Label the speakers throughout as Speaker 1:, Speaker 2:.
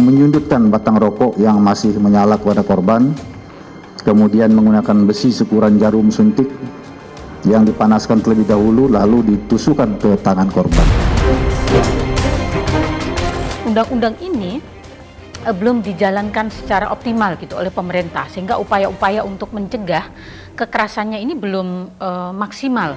Speaker 1: menyundutkan batang rokok yang masih menyala kepada korban, kemudian menggunakan besi sekuran jarum suntik yang dipanaskan terlebih dahulu lalu ditusukkan ke tangan korban.
Speaker 2: Undang-undang ini belum dijalankan secara optimal gitu oleh pemerintah, sehingga upaya-upaya untuk mencegah kekerasannya ini belum maksimal.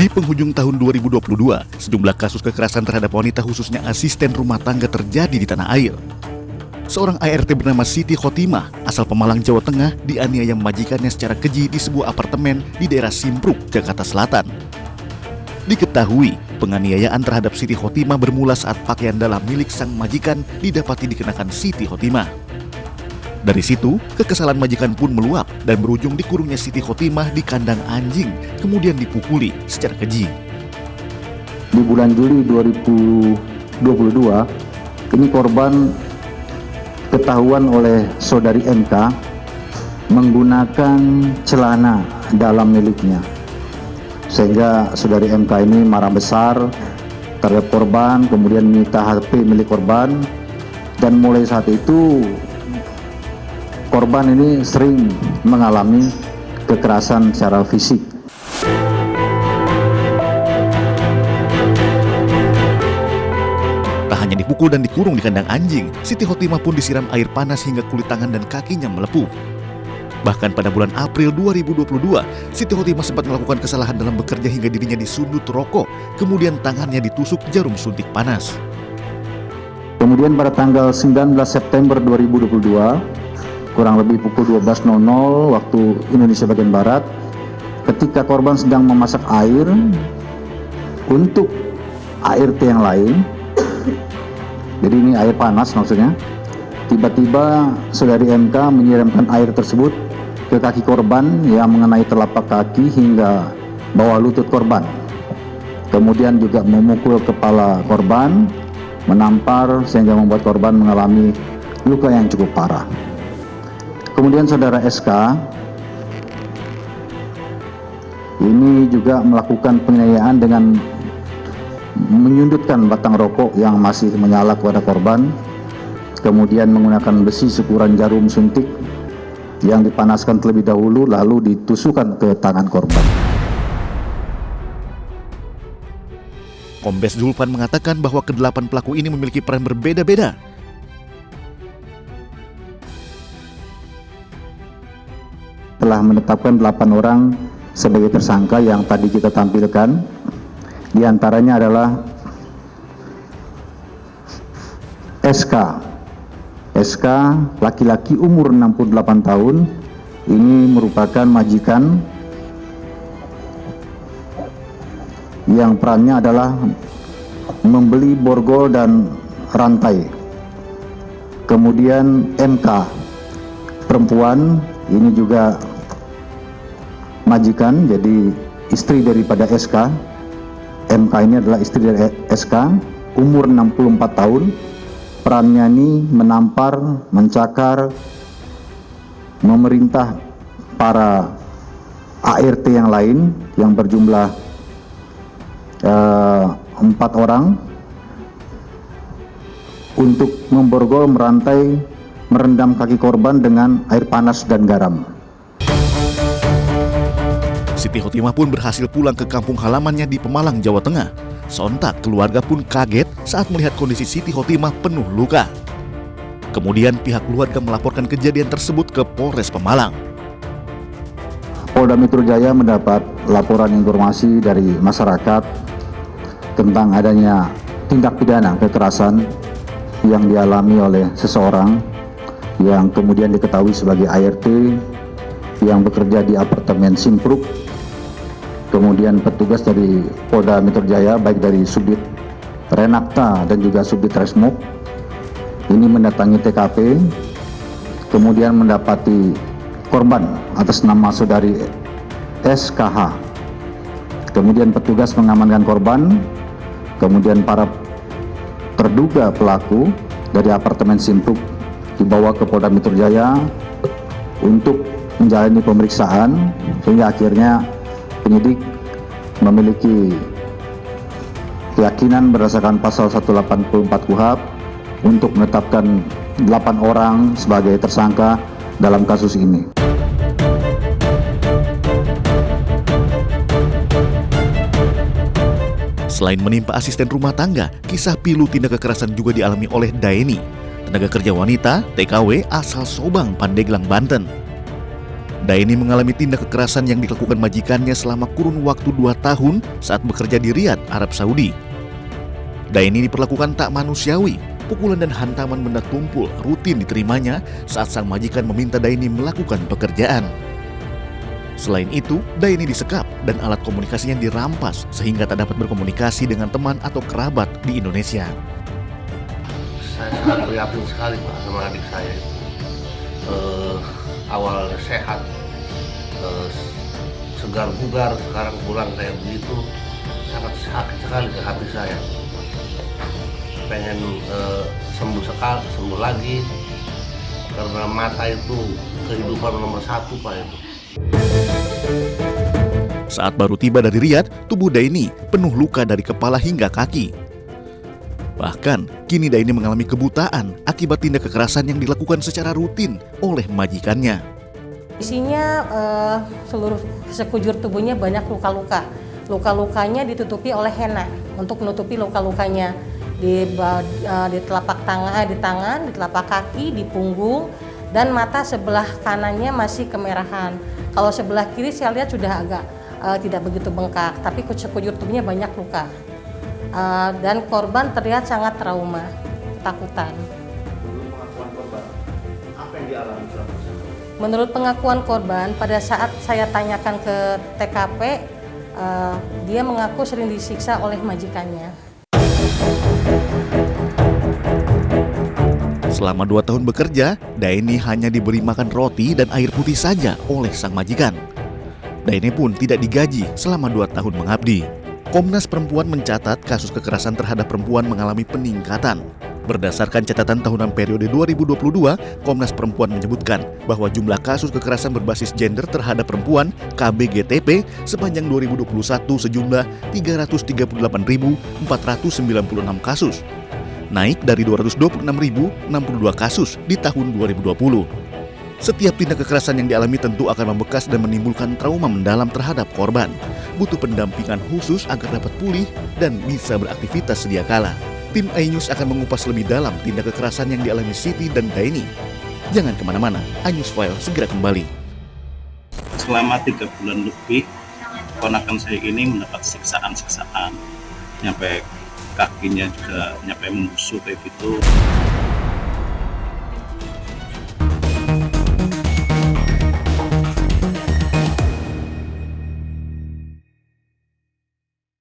Speaker 3: Di penghujung tahun 2022, sejumlah kasus kekerasan terhadap wanita khususnya asisten rumah tangga terjadi di tanah air. Seorang ART bernama Siti Khotimah, asal Pemalang, Jawa Tengah, dianiaya majikannya secara keji di sebuah apartemen di daerah Simpruk, Jakarta Selatan. Diketahui, penganiayaan terhadap Siti Khotimah bermula saat pakaian dalam milik sang majikan didapati dikenakan Siti Khotimah. Dari situ, kekesalan majikan pun meluap dan berujung dikurungnya Siti Khotimah di kandang anjing, kemudian dipukuli secara keji.
Speaker 1: Di bulan Juli 2022, ini korban ketahuan oleh saudari MK menggunakan celana dalam miliknya. Sehingga saudari MK ini marah besar terhadap korban, kemudian menyita HP milik korban, dan mulai saat itu korban ini sering mengalami kekerasan secara fisik.
Speaker 3: Tak hanya dipukul dan dikurung di kandang anjing, Siti Khotimah pun disiram air panas hingga kulit tangan dan kakinya melepuh. Bahkan pada bulan April 2022, Siti Khotimah sempat melakukan kesalahan dalam bekerja hingga dirinya disundut rokok, kemudian tangannya ditusuk jarum suntik panas.
Speaker 1: Kemudian pada tanggal 19 September 2022, kurang lebih pukul 12.00 waktu Indonesia bagian Barat, ketika korban sedang memasak air untuk ART yang lain, jadi ini air panas maksudnya, tiba-tiba saudari MK menyiramkan air tersebut ke kaki korban yang mengenai telapak kaki hingga bawah lutut korban. Kemudian juga memukul kepala korban, menampar sehingga membuat korban mengalami luka yang cukup parah. Kemudian saudara SK ini juga melakukan penganiayaan dengan menyundutkan batang rokok yang masih menyala kepada korban, kemudian menggunakan besi sekuran jarum suntik yang dipanaskan terlebih dahulu lalu ditusukkan ke tangan korban.
Speaker 3: Kombes Zulfan mengatakan bahwa kedelapan pelaku ini memiliki peran berbeda-beda.
Speaker 1: Telah menetapkan 8 orang sebagai tersangka yang tadi kita tampilkan. Di antaranya adalah SK. SK laki-laki umur 68 tahun. Ini merupakan majikan yang perannya adalah membeli borgol dan rantai. Kemudian MK perempuan, ini juga majikan, jadi istri daripada SK. MK ini adalah istri dari SK, umur 64 tahun. Perannya ini menampar, mencakar, memerintah para ART yang lain yang berjumlah 4 orang untuk memborgol, merantai, merendam kaki korban dengan air panas dan garam.
Speaker 3: Siti Khotimah pun berhasil pulang ke kampung halamannya di Pemalang, Jawa Tengah. Sontak keluarga pun kaget saat melihat kondisi Siti Khotimah penuh luka. Kemudian pihak keluarga melaporkan kejadian tersebut ke Polres Pemalang.
Speaker 1: Polda Metro Jaya mendapat laporan informasi dari masyarakat tentang adanya tindak pidana kekerasan yang dialami oleh seseorang yang kemudian diketahui sebagai ART yang bekerja di apartemen Simpruk. Kemudian petugas dari Polda Metro Jaya, baik dari Subdit Renakta dan juga Subdit Resmob ini mendatangi TKP, kemudian mendapati korban atas nama saudari SKH. Kemudian petugas mengamankan korban, kemudian para terduga pelaku dari apartemen Simpuk dibawa ke Polda Metro Jaya untuk menjalani pemeriksaan, sehingga akhirnya penyidik memiliki keyakinan berdasarkan pasal 184 KUHP untuk menetapkan 8 orang sebagai tersangka dalam kasus ini.
Speaker 3: Selain menimpa asisten rumah tangga, kisah pilu tindak kekerasan juga dialami oleh Daeni, tenaga kerja wanita TKW asal Sobang, Pandeglang, Banten. Daeni mengalami tindak kekerasan yang dilakukan majikannya selama kurun waktu 2 tahun saat bekerja di Riyadh, Arab Saudi. Daeni diperlakukan tak manusiawi, pukulan dan hantaman benda tumpul rutin diterimanya saat sang majikan meminta Daeni melakukan pekerjaan. Selain itu, Daeni disekap dan alat komunikasinya dirampas sehingga tak dapat berkomunikasi dengan teman atau kerabat di Indonesia.
Speaker 4: Saya sangat prihatin sekali Pak sama adik saya itu. Awalnya sehat, segar bugar, sekarang pulang kayak begitu, sangat sakit sekali ke hati saya. Pengen sembuh lagi, karena mata itu kehidupan nomor 1 Pak itu.
Speaker 3: Saat baru tiba dari Riyadh, tubuh Daeni penuh luka dari kepala hingga kaki. Bahkan, kini Daeni mengalami kebutaan akibat tindak kekerasan yang dilakukan secara rutin oleh majikannya.
Speaker 5: Isinya seluruh sekujur tubuhnya banyak luka-luka. Luka-lukanya ditutupi oleh henna untuk menutupi luka-lukanya di telapak tangan, di telapak kaki, di punggung, dan mata sebelah kanannya masih kemerahan. Kalau sebelah kiri saya lihat sudah agak tidak begitu bengkak, tapi sekujur tubuhnya banyak luka. Dan korban terlihat sangat trauma, ketakutan. Menurut pengakuan korban, pada saat saya tanyakan ke TKP, dia mengaku sering disiksa oleh majikannya.
Speaker 3: Selama 2 tahun bekerja, Daeni hanya diberi makan roti dan air putih saja oleh sang majikan. Daeni pun tidak digaji selama 2 tahun mengabdi. Komnas Perempuan mencatat kasus kekerasan terhadap perempuan mengalami peningkatan. Berdasarkan catatan tahunan periode 2022, Komnas Perempuan menyebutkan bahwa jumlah kasus kekerasan berbasis gender terhadap perempuan (KBGTP) sepanjang 2021 sejumlah 338.496 kasus, naik dari 226.062 kasus di tahun 2020. Setiap tindak kekerasan yang dialami tentu akan membekas dan menimbulkan trauma mendalam terhadap korban. Butuh pendampingan khusus agar dapat pulih dan bisa beraktivitas sedia kala. Tim iNews akan mengupas lebih dalam tindak kekerasan yang dialami Siti dan Daeni. Jangan kemana-mana, iNews File segera kembali.
Speaker 6: Selama 3 bulan lebih, ponakan saya ini mendapat siksaan-siksaan. Nyampe kakinya juga nyampe membusuk kayak gitu.